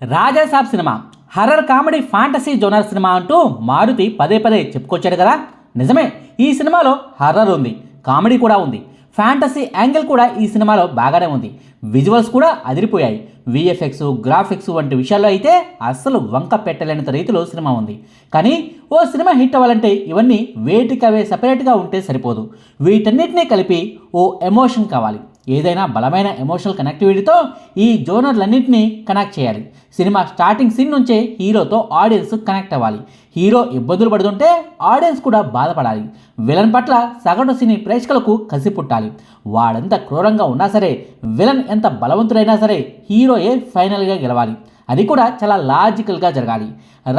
రాజాసాబ్ సినిమా horror comedy fantasy genre సినిమా అంటూ మారుతి పదే పదే చెప్పుకొచ్చాడు కదా. నిజమే, ఈ సినిమాలో హర్రర్ ఉంది, కామెడీ కూడా ఉంది, ఫ్యాంటసీ యాంగిల్ కూడా ఈ సినిమాలో బాగానే ఉంది. విజువల్స్ కూడా అదిరిపోయాయి. విఎఫ్ఎక్స్, గ్రాఫిక్స్ వంటి విషయాల్లో అయితే అస్సలు వంక పెట్టలేనంత రీతిలో సినిమా ఉంది. కానీ ఓ సినిమా హిట్ అవ్వాలంటే ఇవన్నీ వేటికవే సపరేట్గా ఉంటే సరిపోదు. వీటన్నిటినీ కలిపి ఓ ఎమోషన్ కావాలి. ఏదైనా బలమైన ఎమోషనల్ కనెక్టివిటీతో ఈ జోనర్లన్నింటినీ కనెక్ట్ చేయాలి. సినిమా స్టార్టింగ్ సీన్ నుంచే హీరోతో ఆడియన్స్ కనెక్ట్ అవ్వాలి. హీరో ఇబ్బందులు పడుతుంటే ఆడియన్స్ కూడా బాధపడాలి. విలన్ పట్ల సగటు సినీ ప్రేక్షకులకు కసి పుట్టాలి. వాడెంత క్రూరంగా ఉన్నా సరే, విలన్ ఎంత బలవంతుడైనా సరే హీరోయే ఫైనల్గా గెలవాలి. అది కూడా చాలా లాజికల్గా జరగాలి.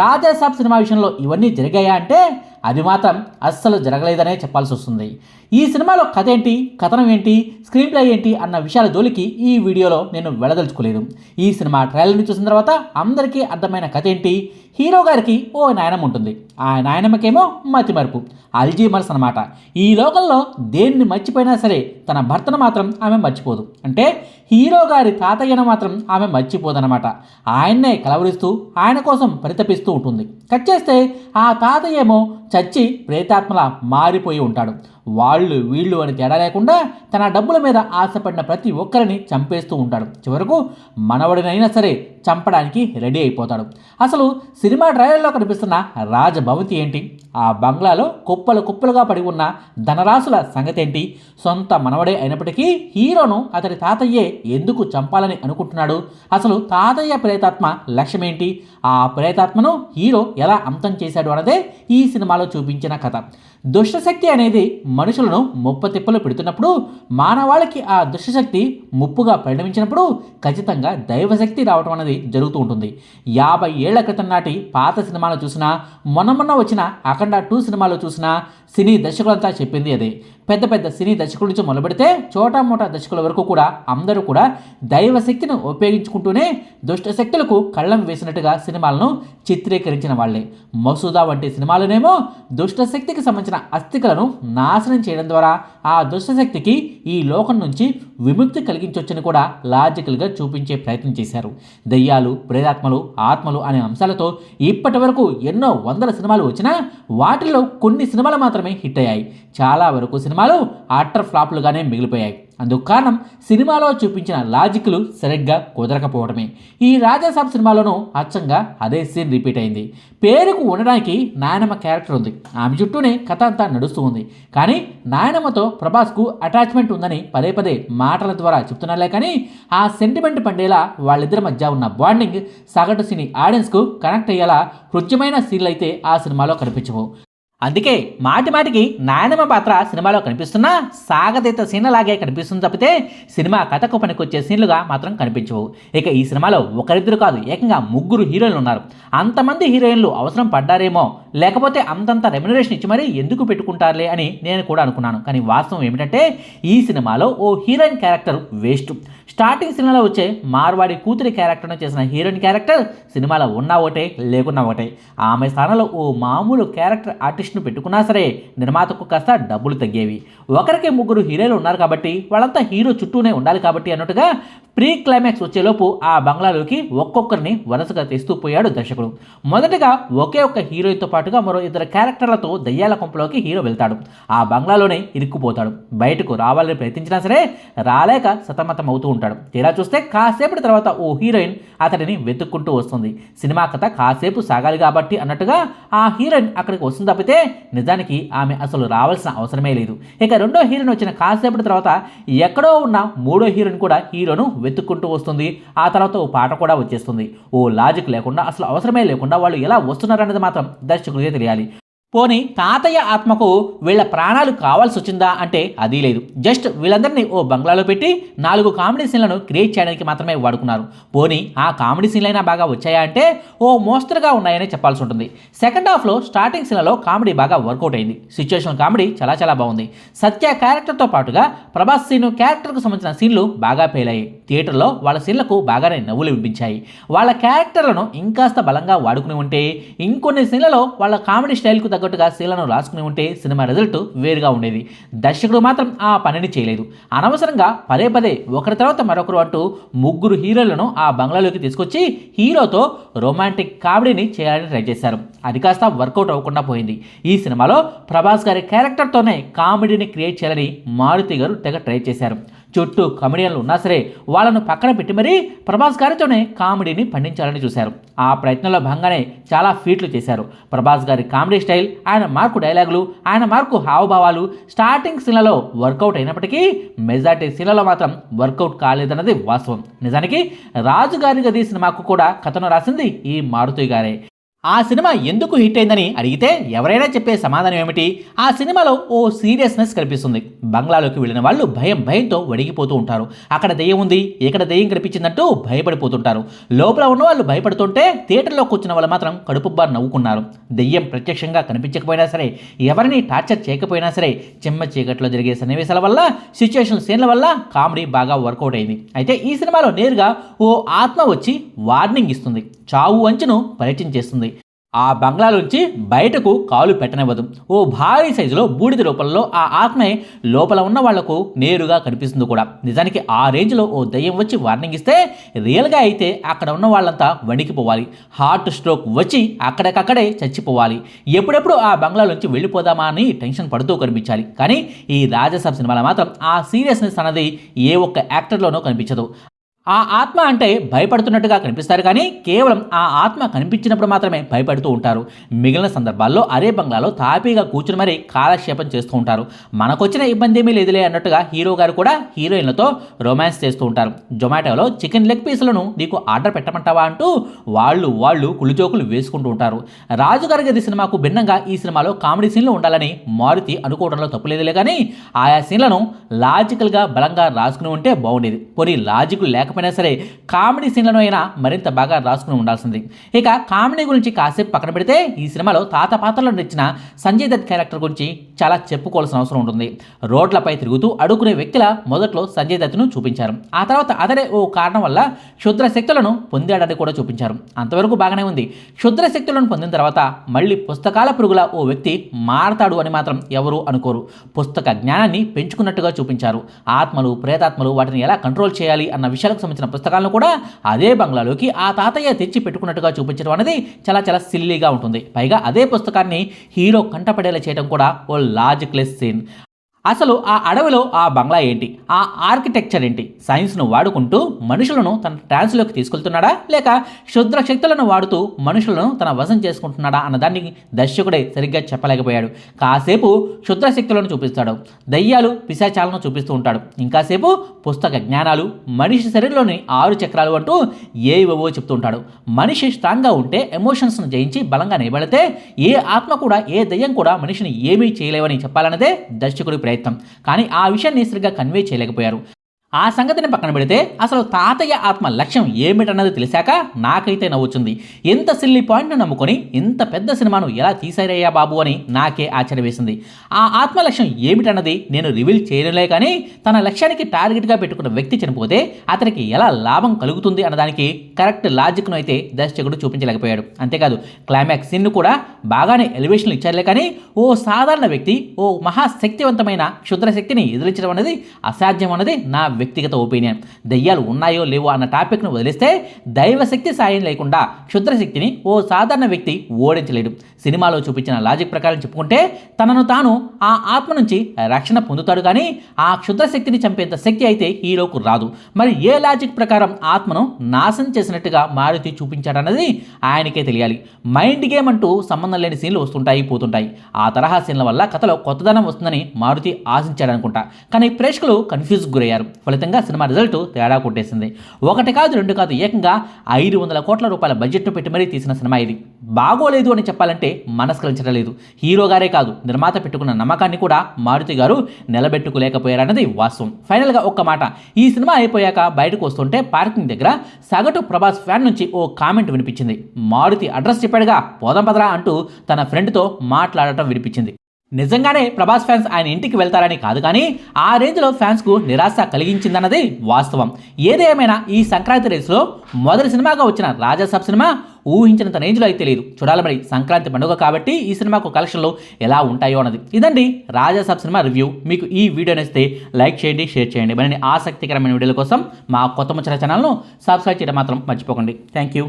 రాజాసాబ్ సినిమా విషయంలో ఇవన్నీ జరిగాయా అంటే అది మాత్రం అస్సలు జరగలేదనే చెప్పాల్సి వస్తుంది. ఈ సినిమాలో కథ ఏంటి, కథనం ఏంటి, స్క్రీన్ ప్లే ఏంటి అన్న విషయాల జోలికి ఈ వీడియోలో నేను వెళ్ళదలుచుకోలేదు. ఈ సినిమా ట్రైలర్ని చూసిన తర్వాత అందరికీ అర్థమైన కథ ఏంటి. హీరో గారికి ఓ నాయనమ్మ ఉంటుంది. ఆ నాయనమ్మకేమో మతిమరుపు, అల్జీమర్స్ అనమాట. ఈ లోకంలో దేన్ని మర్చిపోయినా సరే తన భర్తను మాత్రం ఆమె మర్చిపోదు. అంటే హీరో గారి తాతయ్యను మాత్రం ఆమె మర్చిపోదనమాట. ఆయన్నే కలవరిస్తూ ఆయన కోసం పరితపిస్తూ ఉంటుంది. కట్ చేస్తే ఆ తాతయ్య ఏమో చచ్చి ప్రేతాత్మలా మారిపోయి ఉంటాడు. వాళ్ళు వీళ్ళు అని తేడా లేకుండా తన డబ్బుల మీద ఆశపడిన ప్రతి ఒక్కరిని చంపేస్తూ ఉంటాడు. చివరకు మనవడినైనా సరే చంపడానికి రెడీ అయిపోతాడు. అసలు సినిమా ట్రైలర్లో కనిపిస్తున్న రాజభవంతి ఏంటి, ఆ బంగ్లాలో కుప్పలు కుప్పలుగా పడి ఉన్న ధనరాశుల సంగతి ఏంటి, సొంత మనవడే అయినప్పటికీ హీరోను అతడి తాతయ్యే ఎందుకు చంపాలని అనుకుంటున్నాడు, అసలు తాతయ్య ప్రేతాత్మ లక్ష్యమేంటి, ఆ ప్రేతాత్మను హీరో ఎలా అంతం చేశాడు అన్నదే ఈ సినిమాలో చూపించిన కథ. దుష్టశక్తి అనేది మనుషులను ముప్పతిప్పలు పెడుతున్నప్పుడు, మానవాళికి ఆ దుష్టశక్తి ముప్పుగా పరిణమించినప్పుడు ఖచ్చితంగా దైవశక్తి రావటం అనేది జరుగుతూ ఉంటుంది. 50 ఏళ్ల క్రితం నాటి పాత సినిమాలు చూసినా, మొన్న వచ్చిన అఖండ 2 సినిమాలో చూసినా సినీ దర్శకులంతా చెప్పింది అదే. పెద్ద పెద్ద సినీ దర్శకుల నుంచి మొదలుపెడితే చోటా మోటా దర్శకుల వరకు కూడా అందరూ కూడా దైవశక్తిని ఉపయోగించుకుంటూనే దుష్టశక్తులకు కళ్ళం వేసినట్టుగా సినిమాలను చిత్రీకరించిన వాళ్లే. మసూదా వంటి సినిమాలనేమో దుష్టశక్తికి సంబంధించిన అస్థికలను నాశనం చేయడం ద్వారా ఆ దుష్టశక్తికి ఈ లోకం నుంచి విముక్తి కలిగించవచ్చని కూడా లాజికల్గా చూపించే ప్రయత్నం చేశారు. దయ్యాలు, ప్రేతాత్మలు, ఆత్మలు అనే అంశాలతో ఇప్పటి వరకు ఎన్నో వందల సినిమాలు వచ్చినా వాటిల్లో కొన్ని సినిమాలు మాత్రమే హిట్ అయ్యాయి. చాలా వరకు సినిమాలు అట్టర్ ఫ్లాప్లుగానే మిగిలిపోయాయి. అందుకు కారణం సినిమాలో చూపించిన లాజిక్లు సరిగ్గా కుదరకపోవడమే. ఈ రాజాసాబ్ సినిమాలోనూ అచ్చంగా అదే సీన్ రిపీట్ అయింది. పేరుకు ఉండడానికి నాయనమ్మ క్యారెక్టర్ ఉంది, ఆమె చుట్టూనే కథ అంతా నడుస్తూ ఉంది. కానీ నాయనమ్మతో ప్రభాస్కు అటాచ్మెంట్ ఉందని పదే పదే మాటల ద్వారా చెప్తున్నారులే కానీ ఆ సెంటిమెంట్ పండేలా వాళ్ళిద్దరి మధ్య ఉన్న బాండింగ్ సగటు సినీ ఆడియన్స్కు కనెక్ట్ అయ్యేలా హృద్యమైన సీన్లు అయితే ఆ సినిమాలో కనిపించవు. అందుకే మాటి మాటికి నాయనమ్మ పాత్ర సినిమాలో కనిపిస్తున్నా సాగతీత సీన్లలాగే కనిపిస్తుంది తప్పితే సినిమా కథకు పనికొచ్చే సీన్లుగా మాత్రం కనిపించవు. ఇక ఈ సినిమాలో ఒకరిద్దరు కాదు, ఏకంగా 3 హీరోయిన్లు ఉన్నారు. అంతమంది హీరోయిన్లు అవసరం పడ్డారేమో, లేకపోతే అంతంత రెమ్యునరేషన్ ఇచ్చి మరీ ఎందుకు పెట్టుకుంటారులే అని నేను కూడా అనుకున్నాను. కానీ వాస్తవం ఏమిటంటే ఈ సినిమాలో ఓ హీరోయిన్ క్యారెక్టర్ వేస్ట్. స్టార్టింగ్ సినిమాలో వచ్చే మార్వాడి కూతురి క్యారెక్టర్ను చేసిన హీరోయిన్ క్యారెక్టర్ సినిమాలో ఉన్నా ఒకటే, లేకున్నా ఒకటే. ఆమె స్థానంలో ఓ మామూలు క్యారెక్టర్ ఆర్టిస్ట్ను పెట్టుకున్నా సరే నిర్మాతకు కాస్త డబ్బులు తగ్గేవి. ఒకరికి 3 హీరోలు ఉన్నారు కాబట్టి వాళ్ళంతా హీరో చుట్టూనే ఉండాలి కాబట్టి అన్నట్టుగా ప్రీ క్లైమాక్స్ వచ్చేలోపు ఆ బంగ్లాలోకి ఒక్కొక్కరిని వరుసగా తెస్తూ పోయాడు దర్శకుడు. మొదటగా ఒకే ఒక్క హీరోయిన్తో పాటుగా మరో 2 క్యారెక్టర్లతో దయ్యాల కొంపలోకి హీరో వెళ్తాడు. ఆ బంగ్లాలోనే ఇరుక్కుపోతాడు. బయటకు రావాలని ప్రయత్నించినా సరే రాలేక సతమతం అవుతూ ఉంటాడు. తీరా చూస్తే కాసేపటి తర్వాత ఓ హీరోయిన్ అతడిని వెతుక్కుంటూ వస్తుంది. సినిమా కథ కాసేపు సాగాలి కాబట్టి అన్నట్టుగా ఆ హీరోయిన్ అక్కడికి వస్తుంది తప్పితే నిజానికి ఆమె అసలు రావాల్సిన అవసరమే లేదు. ఇక రెండో హీరోయిన్ వచ్చిన కాసేపటి తర్వాత ఎక్కడో ఉన్న 3వ హీరోయిన్ కూడా హీరోను వెతుక్కుంటూ వస్తుంది. ఆ తర్వాత ఓ పాట కూడా వచ్చేస్తుంది. ఓ లాజిక్ లేకుండా, అసలు అవసరమే లేకుండా వాళ్ళు ఎలా వస్తున్నారనేది మాత్రం దర్శకుడికే తెలియాలి. పోనీ తాతయ్య ఆత్మకు వీళ్ళ ప్రాణాలు కావాల్సి వచ్చిందా అంటే అది లేదు. జస్ట్ వీళ్ళందరినీ ఓ బంగ్లాలో పెట్టి 4 కామెడీ సీన్లను క్రియేట్ చేయడానికి మాత్రమే వాడుకున్నారు. పోనీ ఆ కామెడీ సీన్లైనా బాగా వచ్చాయా అంటే ఓ మోస్తరుగా ఉన్నాయని చెప్పాల్సి ఉంటుంది. సెకండ్ హాఫ్లో స్టార్టింగ్ సీన్లలో కామెడీ బాగా వర్కౌట్ అయింది. సిచ్యుయేషన్ కామెడీ చాలా చాలా బాగుంది. సత్య క్యారెక్టర్తో పాటుగా ప్రభాస్ సీను క్యారెక్టర్కు సంబంధించిన సీన్లు బాగా పేలాయి. థియేటర్లో వాళ్ళ సీన్లకు బాగానే నవ్వులు వినిపించాయి. వాళ్ళ క్యారెక్టర్లను ఇంకాస్త బలంగా వాడుకుని ఉంటే ఇంకొన్ని సీన్లలో వాళ్ళ కామెడీ స్టైల్కు తగ్గట్టుగా సీన్లను రాసుకుని ఉంటే సినిమా రిజల్ట్ వేరుగా ఉండేది. దర్శకుడు మాత్రం ఆ పనిని చేయలేదు. అనవసరంగా పదే పదే ఒకరి తర్వాత మరొకరు అంటూ ముగ్గురు హీరోలను ఆ బంగ్లాలోకి తీసుకొచ్చి హీరోతో రొమాంటిక్ కామెడీని చేయాలని ట్రై చేశారు. అది కాస్త వర్కౌట్ అవ్వకుండా పోయింది. ఈ సినిమాలో ప్రభాస్ గారి క్యారెక్టర్తోనే కామెడీని క్రియేట్ చేయాలని మారుతి గారు తెగ ట్రై చేశారు. చుట్టూ కమెడియన్లు ఉన్నా సరే వాళ్ళను పక్కన పెట్టి మరీ ప్రభాస్ గారితోనే కామెడీని పండించాలని చూశారు. ఆ ప్రయత్నంలో భాగంగానే చాలా ఫీట్లు చేశారు. ప్రభాస్ గారి కామెడీ స్టైల్, ఆయన మార్కు డైలాగులు, ఆయన మార్కు హావభావాలు స్టార్టింగ్ సీన్లలో వర్కౌట్ అయినప్పటికీ మెజార్టీ సీన్లలో మాత్రం వర్కౌట్ కాలేదన్నది వాస్తవం. నిజానికి రాజుగారి గది సినిమాకు కూడా కథను రాసింది ఈ మారుతి గారే. ఆ సినిమా ఎందుకు హిట్ అయిందని అడిగితే ఎవరైనా చెప్పే సమాధానం ఏమిటి? ఆ సినిమాలో ఓ సీరియస్నెస్ కనిపిస్తుంది. బంగ్లాలోకి వెళ్ళిన వాళ్ళు భయంతో వణిగిపోతూ ఉంటారు. అక్కడ దెయ్యం ఉంది, ఇక్కడ దెయ్యం కనిపించిందంటూ భయపడిపోతుంటారు. లోపల ఉన్న వాళ్ళు భయపడుతుంటే థియేటర్లో కూర్చున్న వాళ్ళు మాత్రం కడుపుబ్బా నవ్వుకున్నారు. దెయ్యం ప్రత్యక్షంగా కనిపించకపోయినా సరే, ఎవరిని టార్చర్ చేయకపోయినా సరే, చిమ్మ చీకట్లో జరిగే సన్నివేశాల వల్ల, సిచ్యుయేషన్ సీన్ల వల్ల కామెడీ బాగా వర్కౌట్ అయింది. అయితే ఈ సినిమాలో నేరుగా ఓ ఆత్మ వచ్చి వార్నింగ్ ఇస్తుంది, చావు అంచును పరిచయం చేస్తుంది. ఆ బంగ్లాలోంచి బయటకు కాలు పెట్టనివ్వదు. ఓ భారీ సైజులో బూడిద రూపంలో ఆ ఆత్మే లోపల ఉన్న వాళ్లకు నేరుగా కనిపిస్తుంది కూడా. నిజానికి ఆ రేంజ్లో ఓ దయ్యం వచ్చి వార్నింగ్ ఇస్తే రియల్గా అయితే అక్కడ ఉన్న వాళ్ళంతా వణికిపోవాలి, హార్ట్ స్ట్రోక్ వచ్చి అక్కడికక్కడే చచ్చిపోవాలి. ఎప్పుడెప్పుడు ఆ బంగ్లాలోంచి వెళ్ళిపోదామా అని టెన్షన్ పడుతూ కనిపించాలి. కానీ ఈ రాజసాబ్ సినిమాలో మాత్రం ఆ సీరియస్నెస్ అన్నది ఏ ఒక్క యాక్టర్లోనూ కనిపించదు. ఆ ఆత్మ అంటే భయపడుతున్నట్టుగా కనిపిస్తారు, కానీ కేవలం ఆ ఆత్మ కనిపించినప్పుడు మాత్రమే భయపడుతూ ఉంటారు. మిగిలిన సందర్భాల్లో అరే బంగ్లాలో తాపీగా కూర్చుని మరీ కాలక్షేపం చేస్తూ ఉంటారు. మనకొచ్చిన ఇబ్బంది ఏమీ లేదులే అన్నట్టుగా హీరో గారు కూడా హీరోయిన్లతో రొమాన్స్ చేస్తూ ఉంటారు. జొమాటోలో చికెన్ లెగ్ పీసులను నీకు ఆర్డర్ పెట్టమంటావా అంటూ వాళ్ళు కులిచోకులు వేసుకుంటూ ఉంటారు. రాజుగారి గది సినిమాకు భిన్నంగా ఈ సినిమాలో కామెడీ సీన్లు ఉండాలని మారుతి అనుకోవడంలో తప్పులేదులే, కానీ ఆయా సీన్లను లాజికల్గా బలంగా రాసుకుని ఉంటే బాగుండేది. కొన్ని లాజిక్ లేకపోయినా సరే కామెడీ సీన్లను అయినా మరింత బాగా రాసుకుని ఉండాల్సింది. ఇక కామెడీ గురించి కాసేపు పక్కన పెడితే ఈ సినిమాలో తాత పాత్రలో నచ్చిన సంజయ్ దత్ క్యారెక్టర్ గురించి చాలా చెప్పుకోవాల్సిన అవసరం ఉంటుంది. రోడ్లపై తిరుగుతూ అడుగునే వ్యక్తిలా మొదట్లో సంజయ్ దత్ను చూపించారు. ఆ తర్వాత అతడే ఓ కారణం వల్ల క్షుద్ర శక్తులను పొందాడని కూడా చూపించారు. అంతవరకు బాగానే ఉంది. క్షుద్ర శక్తులను పొందిన తర్వాత మళ్ళీ పుస్తకాల పురుగుల ఓ వ్యక్తి మారతాడు అని మాత్రం ఎవరూ అనుకోరు. పుస్తక జ్ఞానాన్ని పెంచుకున్నట్టుగా చూపించారు. ఆత్మలు, ప్రేతాత్మలు వాటిని ఎలా కంట్రోల్ చేయాలి అన్న విషయాలకు సంబంధించిన పుస్తకాలను కూడా అదే బంగ్లాలోకి ఆ తాతయ్య తెచ్చి పెట్టుకున్నట్టుగా చూపించడం అనేది చాలా సిల్లీగా ఉంటుంది. పైగా అదే పుస్తకాన్ని హీరో కంటపడేలా చేయడం కూడా ఓ లాజిక్లెస్ సీన్. అసలు ఆ అడవిలో ఆ బంగ్లా ఏంటి, ఆ ఆర్కిటెక్చర్ ఏంటి, సైన్స్ను వాడుకుంటూ మనుషులను తన ట్రాన్స్లోకి తీసుకెళ్తున్నాడా, లేక క్షుద్ర శక్తులను వాడుతూ మనుషులను తన వశం చేసుకుంటున్నాడా అన్నదాన్ని దర్శకుడే సరిగ్గా చెప్పలేకపోయాడు. కాసేపు క్షుద్ర శక్తులను చూపిస్తాడు, దయ్యాలు పిశాచాలను చూపిస్తూ ఉంటాడు, ఇంకాసేపు పుస్తక జ్ఞానాలు, మనిషి శరీరంలోని 6 చక్రాలు అంటూ ఏవేవో చెప్తూ ఉంటాడు. మనిషి స్ట్రాంగ్గా ఉంటే, ఎమోషన్స్ను జయించి బలంగా నిలబడితే ఏ ఆత్మ కూడా, ఏ దయ్యం కూడా మనిషిని ఏమీ చేయలేవని చెప్పాలన్నదే దర్శకుడి ప్రయత్నం. కానీ ఆ విషయాన్ని సరిగ్గా కన్వే చేయలేకపోయారు. ఆ సంగతిని పక్కన పెడితే అసలు తాతయ్య ఆత్మ లక్ష్యం ఏమిటన్నది తెలిసాక నాకైతే నవ్వుతుంది. ఎంత సిల్లీ పాయింట్ను నమ్ముకొని ఇంత పెద్ద సినిమాను ఎలా తీసారయ్యా బాబు అని నాకే ఆశ్చర్య వేసింది. ఆ ఆత్మ లక్ష్యం ఏమిటన్నది నేను రివీల్ చేయనులే, కానీ తన లక్ష్యానికి టార్గెట్గా పెట్టుకున్న వ్యక్తి చనిపోతే అతనికి ఎలా లాభం కలుగుతుంది అన్నదానికి కరెక్ట్ లాజిక్ను అయితే దర్శకుడు చూపించలేకపోయాడు. అంతేకాదు క్లైమాక్స్ సీన్ను కూడా బాగానే ఎలివేషన్లు ఇచ్చారులే, కానీ ఓ సాధారణ వ్యక్తి ఓ మహాశక్తివంతమైన క్షుద్రశక్తిని ఎదిరించడం అనేది అసాధ్యం అన్నది నా వ్యక్తిగత ఒపీనియన్. దయ్యాలు ఉన్నాయో లేవో అన్న టాపిక్ను వదిలేస్తే దైవశక్తి సాయం లేకుండా క్షుద్రశక్తిని ఓ సాధారణ వ్యక్తి ఓడించలేడు. సినిమాలో చూపించిన లాజిక్ ప్రకారం చెప్పుకుంటే తనను తాను ఆ ఆత్మ నుంచి రక్షణ పొందుతాడు, కానీ ఆ క్షుద్రశక్తిని చంపేంత శక్తి అయితే హీరోకు రాదు. మరి ఏ లాజిక్ ప్రకారం ఆత్మను నాశనం చేసినట్టుగా మారుతి చూపించాడన్నది ఆయనకే తెలియాలి. మైండ్ గేమ్ అంటూ సంబంధం లేని సీన్లు వస్తుంటాయి, పోతుంటాయి. ఆ తరహా సీన్ల వల్ల కథలో కొత్తదనం వస్తుందని మారుతి ఆశించాడనుకుంటా, కానీ ప్రేక్షకులు కన్ఫ్యూజ్ గురయ్యారు. ఫలితంగా సినిమా రిజల్ట్ తేడా కొట్టేసింది. 1 కాదు 2 కాదు, ఏకంగా 500 కోట్ల రూపాయల బడ్జెట్ను పెట్టి మరీ తీసిన సినిమా ఇది. బాగోలేదు అని చెప్పాలంటే మనస్కరించడం లేదు. హీరో గారే కాదు, నిర్మాత పెట్టుకున్న నమ్మకాన్ని కూడా మారుతి గారు నిలబెట్టుకోలేకపోయారన్నది వాస్తవం. ఫైనల్గా ఒక్క మాట, ఈ సినిమా అయిపోయాక బయటకు వస్తుంటే పార్కింగ్ దగ్గర సగటు ప్రభాస్ ఫ్యాన్ నుంచి ఓ కామెంట్ వినిపించింది. మారుతి అడ్రస్ చెప్పాడుగా, పోదాం పదరా అంటూ తన ఫ్రెండ్తో మాట్లాడటం వినిపించింది. నిజంగానే ప్రభాస్ ఫ్యాన్స్ ఆయన ఇంటికి వెళ్తారని కాదు, కానీ ఆ రేంజ్లో ఫ్యాన్స్కు నిరాశ కలిగించిందన్నది వాస్తవం. ఏదేమైనా ఈ సంక్రాంతి రేసులో మొదటి సినిమాగా వచ్చిన రాజాసాబ్ సినిమా ఊహించినంత రేంజ్లో అయితే లేదు. చూడాలి మరి, సంక్రాంతి పండుగ కాబట్టి ఈ సినిమాకు కలెక్షన్లు ఎలా ఉంటాయో అన్నది. ఇదండి రాజాసాబ్ సినిమా రివ్యూ. మీకు ఈ వీడియో నచ్చితే లైక్ చేయండి, షేర్ చేయండి. మరిన్ని ఆసక్తికరమైన వీడియోల కోసం మా కొత్త ముచ్చట ఛానల్ను సబ్స్క్రైబ్ చేయడం మాత్రం మర్చిపోకండి. Thank you.